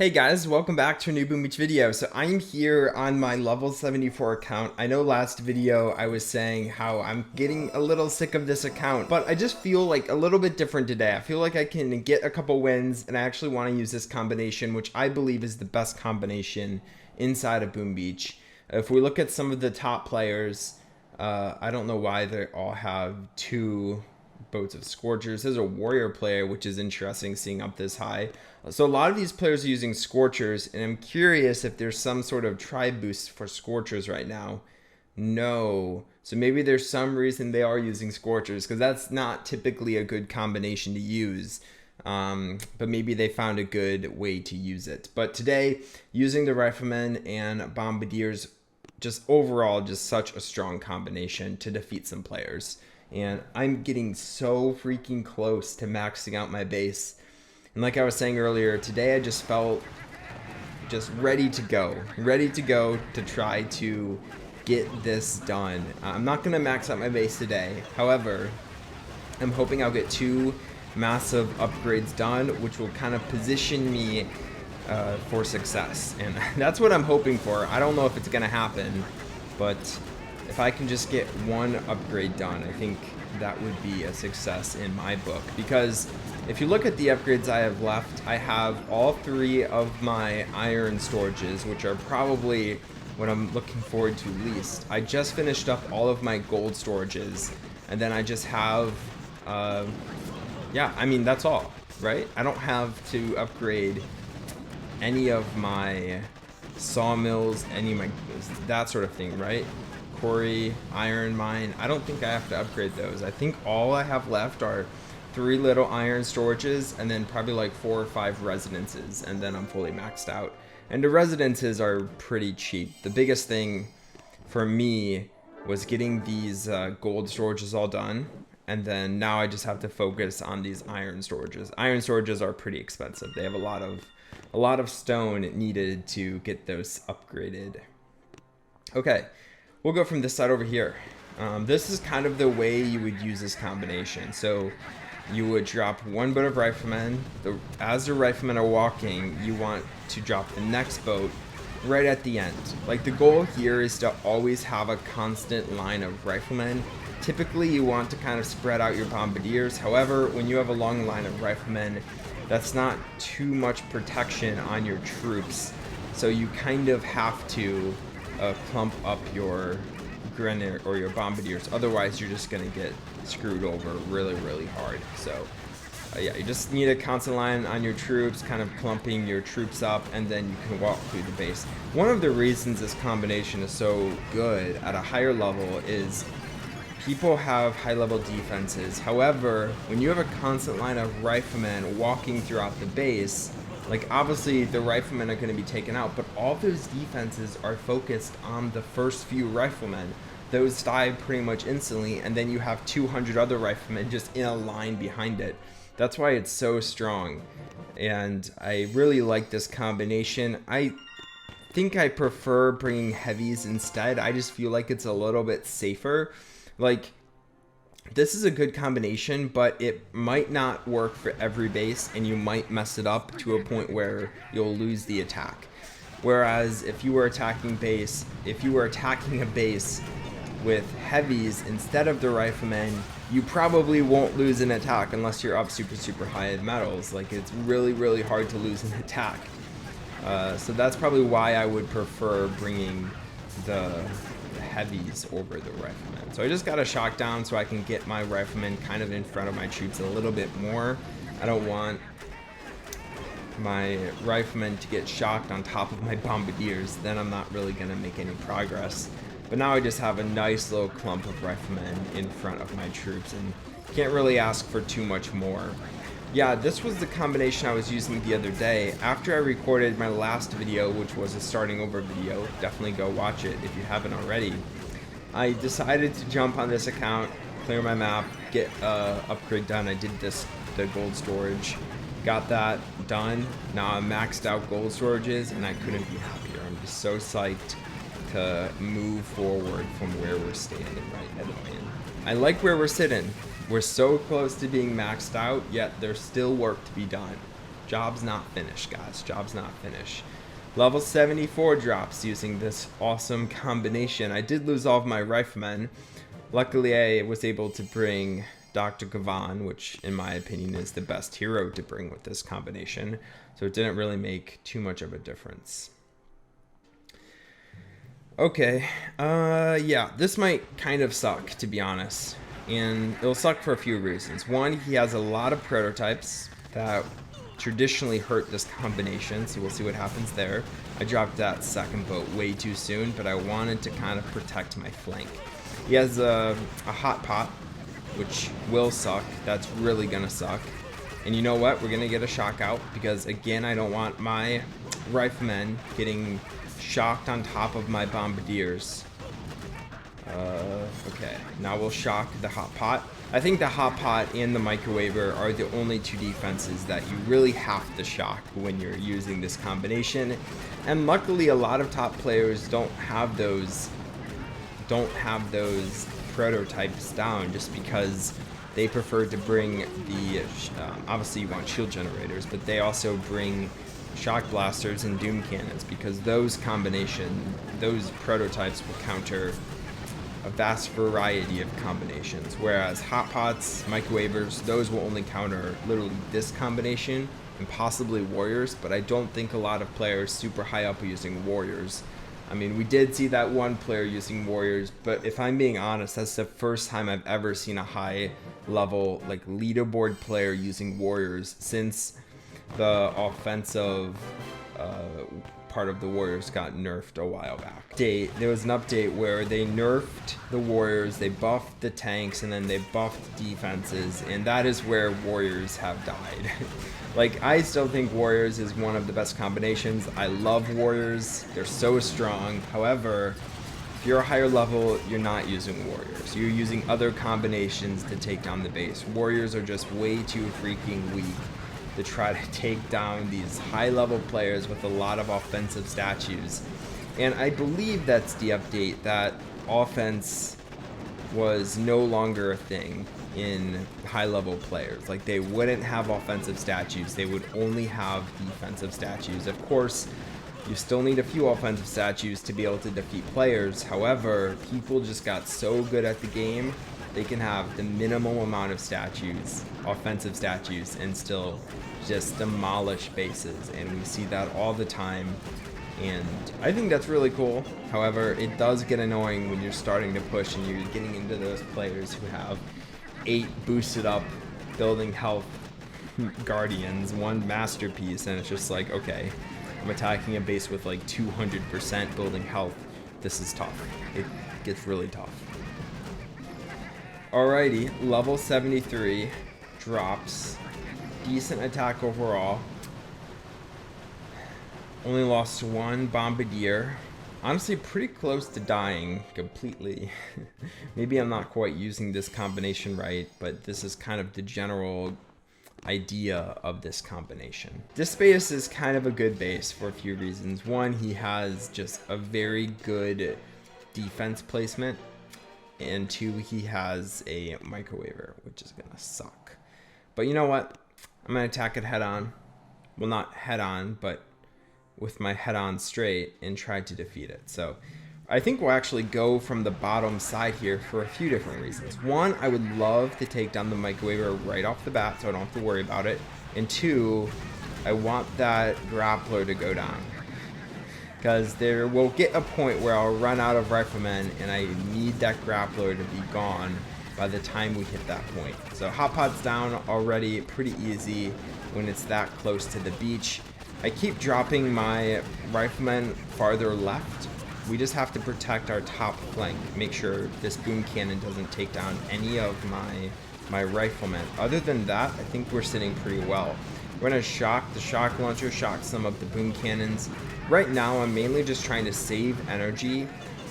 Hey guys, welcome back to a new Boom Beach video. So I'm here on my level 74 account. I know last video I was saying how I'm getting a little sick of this account, but I just feel like a little bit different today. I feel like I can get a couple wins and I actually want to use this combination, which I believe is the best combination inside of Boom Beach. If we look at some of the top players, I don't know why they all have two boats of Scorchers. There's a warrior player, which is interesting seeing up this high. So a lot of these players are using Scorchers, and I'm curious if there's some sort of tribe boost for Scorchers right now. No. So maybe there's some reason they are using Scorchers, because that's not typically a good combination to use. But maybe they found a good way to use it. But today, using the Riflemen and Bombardiers, just overall, just such a strong combination to defeat some players. And I'm getting so freaking close to maxing out my base. And like I was saying earlier, today I just felt just ready to go to try to get this done. I'm not going to max out my base today. However, I'm hoping I'll get two massive upgrades done, which will kind of position me for success. And that's what I'm hoping for. I don't know if it's going to happen, but if I can just get one upgrade done, I think that would be a success in my book. Because if you look at the upgrades I have left, I have all three of my iron storages, which are probably what I'm looking forward to least. I just finished up all of my gold storages, and then I just have, yeah, I mean, that's all, right? I don't have to upgrade any of my sawmills, any of my, that sort of thing, right? Quarry, iron mine, I don't think I have to upgrade those. I think all I have left are 3 little iron storages and then probably like 4 or 5 residences, and then I'm fully maxed out. And the residences are pretty cheap. The biggest thing for me was getting these gold storages all done, and then now I just have to focus on these iron storages. Iron storages are pretty expensive. They have a lot of stone needed to get those upgraded. Okay. We'll go from this side over here. This is kind of the way you would use this combination. So you would drop one boat of Riflemen. As the Riflemen are walking, you want to drop the next boat right at the end. Like, the goal here is to always have a constant line of Riflemen. Typically, you want to kind of spread out your Bombardiers. However, when you have a long line of Riflemen, that's not too much protection on your troops. So you kind of have to clump up your Grenadier or your Bombardiers, otherwise you're just gonna get screwed over really hard. So yeah, you just need a constant line on your troops, kind of clumping your troops up, and then you can walk through the base. One of the reasons this combination is so good at a higher level is people have high level defenses. However, when you have a constant line of Riflemen walking throughout the base, like, obviously the Riflemen are going to be taken out, but all those defenses are focused on the first few Riflemen. Those die pretty much instantly, and then you have 200 other Riflemen just in a line behind it. That's why it's so strong, and I really like this combination. I think I prefer bringing heavies instead. I just feel like it's a little bit safer. Like, this is a good combination, but it might not work for every base, and you might mess it up to a point where you'll lose the attack. Whereas if you were attacking a base with heavies instead of the Riflemen, you probably won't lose an attack unless you're up super high in metals. Like, it's really hard to lose an attack. So that's probably why I would prefer bringing the heavies over the Riflemen. So I just got a shock down so I can get my Riflemen kind of in front of my troops a little bit more. I don't want my Riflemen to get shocked on top of my Bombardiers. Then I'm not really going to make any progress. But now I just have a nice little clump of Riflemen in front of my troops, and can't really ask for too much more. Yeah, this was the combination I was using the other day. After I recorded my last video, which was a starting over video, definitely go watch it if you haven't already, I decided to jump on this account, clear my map, get upgrade done. I did the gold storage, got that done. Now I'm maxed out gold storages, and I couldn't be happier. I'm just so psyched to move forward from where we're standing right now. I like where we're sitting. We're so close to being maxed out, yet there's still work to be done. Job's not finished, guys. Job's not finished. Level 74 drops using this awesome combination. I did lose all of my Riflemen. Luckily, I was able to bring Dr. Gavan, which in my opinion is the best hero to bring with this combination. So it didn't really make too much of a difference. Okay, yeah, this might kind of suck, to be honest. And it'll suck for a few reasons. One, he has a lot of prototypes that traditionally hurt this combination, so we'll see what happens there. I dropped that second boat way too soon, but I wanted to kind of protect my flank. He has a hot pot, which will suck. That's really gonna suck. And you know what? We're gonna get a shock out because, again, I don't want my Riflemen getting shocked on top of my Bombardiers. Okay, now we'll shock the hot pot. I think the hot pot and the microwaver are the only two defenses that you really have to shock when you're using this combination. And luckily, a lot of top players don't have those prototypes down just because they prefer to bring the obviously you want shield generators, but they also bring shock blasters and doom cannons because those prototypes will counter a vast variety of combinations, whereas hot pots, microwavers, those will only counter literally this combination and possibly warriors, but I don't think a lot of players super high up are using warriors. I mean, we did see that one player using warriors, but if I'm being honest, that's the first time I've ever seen a high level like leaderboard player using warriors since the offensive part of the warriors got nerfed a while back. There was an update where they nerfed the warriors, they buffed the tanks, and then they buffed defenses, and that is where warriors have died. Like, I still think warriors is one of the best combinations. I love warriors, they're so strong. However, if you're a higher level, you're not using warriors. You're using other combinations to take down the base. Warriors are just way too freaking weak to try to take down these high-level players with a lot of offensive statues. And I believe that's the update, that offense was no longer a thing in high-level players. Like, they wouldn't have offensive statues, they would only have defensive statues. Of course, you still need a few offensive statues to be able to defeat players. However, people just got so good at the game, they can have the minimum amount of statues, offensive statues, and still just demolish bases. And we see that all the time. And I think that's really cool. However, it does get annoying when you're starting to push and you're getting into those players who have 8 boosted up building health guardians, 1 masterpiece, and it's just like, okay, I'm attacking a base with like 200% building health. This is tough. It gets really tough. Alrighty, level 73 drops. Decent attack overall. Only lost 1 Bombardier. Honestly, pretty close to dying completely. Maybe I'm not quite using this combination right, but this is kind of the general idea of this combination. This base is kind of a good base for a few reasons. One, he has just a very good defense placement. And 2, he has a microwaver, which is gonna suck. But you know what? I'm gonna attack it head on. Well, not head on, but with my head on straight and try to defeat it. So I think we'll actually go from the bottom side here for a few different reasons. One, I would love to take down the microwaver right off the bat so I don't have to worry about it. And 2, I want that grappler to go down, because there will get a point where I'll run out of Riflemen and I need that grappler to be gone by the time we hit that point. So hot pot's down already, pretty easy when it's that close to the beach. I keep dropping my Riflemen farther left. We just have to protect our top flank, make sure this boom cannon doesn't take down any of my Riflemen. Other than that, I think we're sitting pretty well. We're gonna shock the shock launcher, shock some of the boom cannons. Right now, I'm mainly just trying to save energy,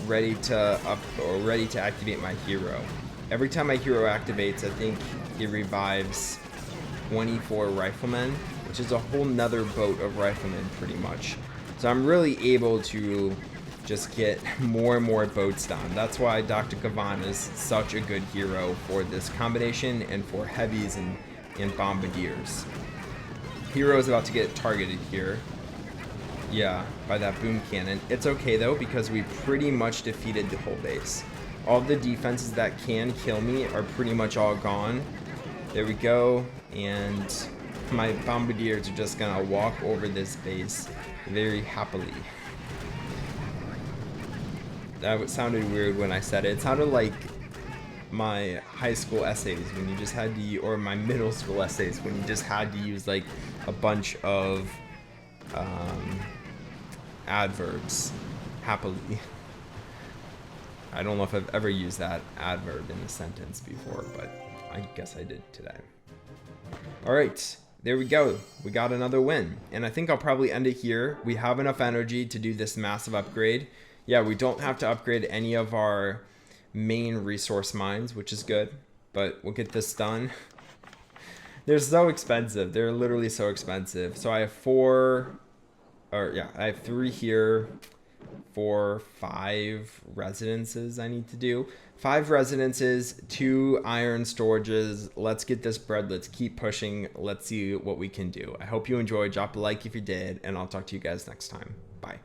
ready to activate my hero. Every time my hero activates, I think he revives 24 Riflemen, which is a whole nother boat of Riflemen pretty much. So I'm really able to just get more and more boats down. That's why Dr. Gavan is such a good hero for this combination and for heavies and Bombardiers. Hero is about to get targeted here. Yeah, by that boom cannon. It's okay though, because we pretty much defeated the whole base. All the defenses that can kill me are pretty much all gone. There we go. And my Bombardiers are just gonna walk over this base very happily. That sounded weird when I said it. It sounded like my high school essays when you just had to, or my middle school essays when you just had to use like a bunch of adverbs. Happily. I don't know if I've ever used that adverb in a sentence before, but I guess I did today. All right, there we go. We got another win. And I think I'll probably end it here. We have enough energy to do this massive upgrade. Yeah, we don't have to upgrade any of our main resource mines, which is good, but we'll get this done. They're so expensive. They're literally so expensive. So I have I have 3 here. 4, 5 residences I need to do. 5 residences, 2 iron storages. Let's get this bread. Let's keep pushing. Let's see what we can do. I hope you enjoyed. Drop a like if you did, and I'll talk to you guys next time. Bye.